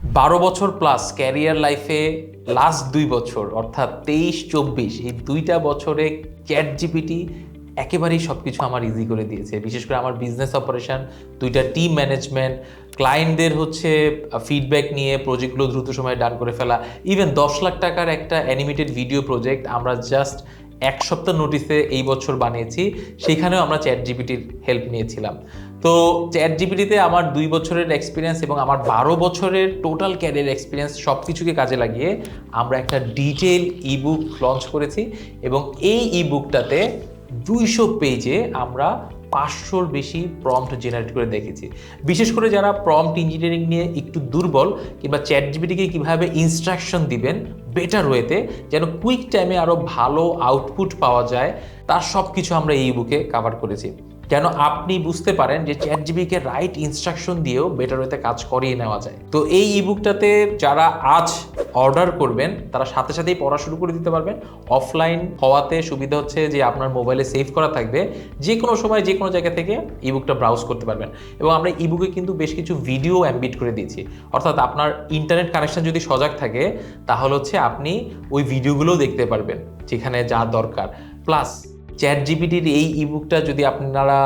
12 বছর plus career লাইফে last 2 বছর অর্থাৎ 23-24 এই 2টা বছরে চ্যাট জিপিটি একেবারেই সব কিছু আমার ইজি করে দিয়েছে। বিশেষ করে আমার বিজনেস অপারেশন, 2টা টিম ম্যানেজমেন্ট, ক্লায়েন্টদের হচ্ছে ফিডব্যাক নিয়ে প্রজেক্টগুলো দ্রুত সময়ে ডান করে ফেলা। ইভেন 10 লাখ টাকার একটা অ্যানিমেটেড ভিডিও প্রজেক্ট আমরা জাস্ট 1 সপ্তাহ নোটিসে এই বছর বানিয়েছি, সেখানেও আমরা চ্যাট জিপিটির হেল্প নিয়েছিলাম। তো চ্যাট জিপিটিতে আমার 2 বছরের এক্সপিরিয়েন্স এবং আমার 12 বছরের টোটাল ক্যারিয়ার এক্সপিরিয়েন্স সব কিছুকে কাজে লাগিয়ে আমরা একটা ডিটেল ইবুক লঞ্চ করেছি এবং এই ইবুকটাতে 200 পেজে আমরা 500-র বেশি প্রম্পট জেনারেট করে দেখেছি। বিশেষ করে যারা প্রম্পট ইঞ্জিনিয়ারিং নিয়ে একটু দুর্বল কিংবা চ্যাট জিপিটিকে কীভাবে ইনস্ট্রাকশন দিবেন বেটার ওয়েতে যেন কুইক টাইমে আরও ভালো আউটপুট পাওয়া যায়, তার সব কিছু আমরা এই বুকে কাভার করেছি, যেন আপনি বুঝতে পারেন যে চ্যাট জিপিটিকে রাইট ইনস্ট্রাকশন দিয়েও বেটার ওয়েতে কাজ করিয়ে নেওয়া যায়। তো এই ইবুকটাতে যারা আজ অর্ডার করবেন তারা সাথে সাথেই পড়া শুরু করে দিতে পারবেন। অফলাইন হওয়াতে সুবিধা হচ্ছে যে আপনার মোবাইলে সেভ করা থাকবে, যে কোনো সময় যে কোনো জায়গা থেকে ইবুকটা ব্রাউজ করতে পারবেন। এবং আমরা ইবুকে কিন্তু বেশ কিছু ভিডিও এমবিট করে দিয়েছি, অর্থাৎ আপনার ইন্টারনেট কানেকশন যদি সজাগ থাকে তাহলে হচ্ছে আপনি ওই ভিডিওগুলোও দেখতে পারবেন যেখানে যা দরকার। প্লাস চ্যাট জিপিটির এই ইবুকটা যদি আপনারা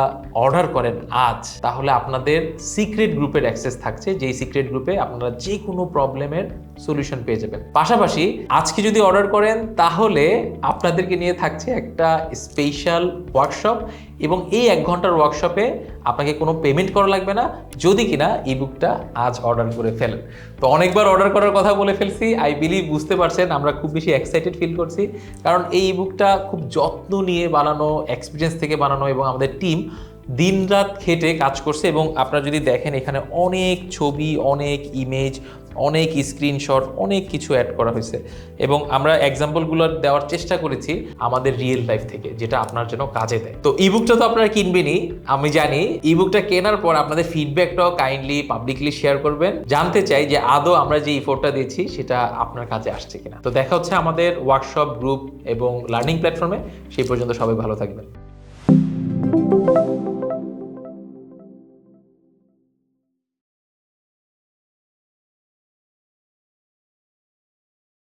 অর্ডার করেন আজ, তাহলে আপনাদের সিক্রেট গ্রুপের অ্যাক্সেস থাকছে, যেই সিক্রেট গ্রুপে আপনারা যে কোনো প্রবলেমের সলিউশন পেয়ে যাবেন। পাশাপাশি আজকে যদি অর্ডার করেন তাহলে আপনাদেরকে নিয়ে থাকছে একটা স্পেশাল ওয়ার্কশপ, এবং এই 1 ঘন্টার ওয়ার্কশপে আপনাকে কোনো পেমেন্ট করা লাগবে না যদি কিনা ইবুকটা আজ অর্ডার করে ফেলেন। তো অনেকবার অর্ডার করার কথা বলে ফেলছি, আই বিলিভ বুঝতে পারছেন আমরা খুব বেশি এক্সাইটেড ফিল করছি, কারণ এই ইবুকটা খুব যত্ন নিয়ে বানানো, এক্সপিরিয়েন্স থেকে বানানো, এবং আমাদের টিম দিনরাত খেটে কাজ করছে। এবং আপনারা যদি দেখেন এখানে অনেক ছবি, অনেক ইমেজ, অনেক স্ক্রিনশট, অনেক কিছু অ্যাড করা হয়েছে, এবং আমরা এক্সাম্পলগুলো দেওয়ার চেষ্টা করেছি আমাদের রিয়েল লাইফ থেকে, যেটা আপনার জন্য কাজে দেয়। তো ইবুকটা তো আপনারা কিনবেনই, আমি জানি। ইবুকটা কেনার পর আপনাদের ফিডব্যাকটাও কাইন্ডলি পাবলিকলি শেয়ার করবেন। জানতে চাই যে আদৌ আমরা যে ইফোর্টটা দিচ্ছি সেটা আপনার কাছে আসছে কিনা। তো দেখা হচ্ছে আমাদের ওয়ার্কশপ, গ্রুপ এবং লার্নিং প্ল্যাটফর্মে। সেই পর্যন্ত সবাই ভালো থাকবেন।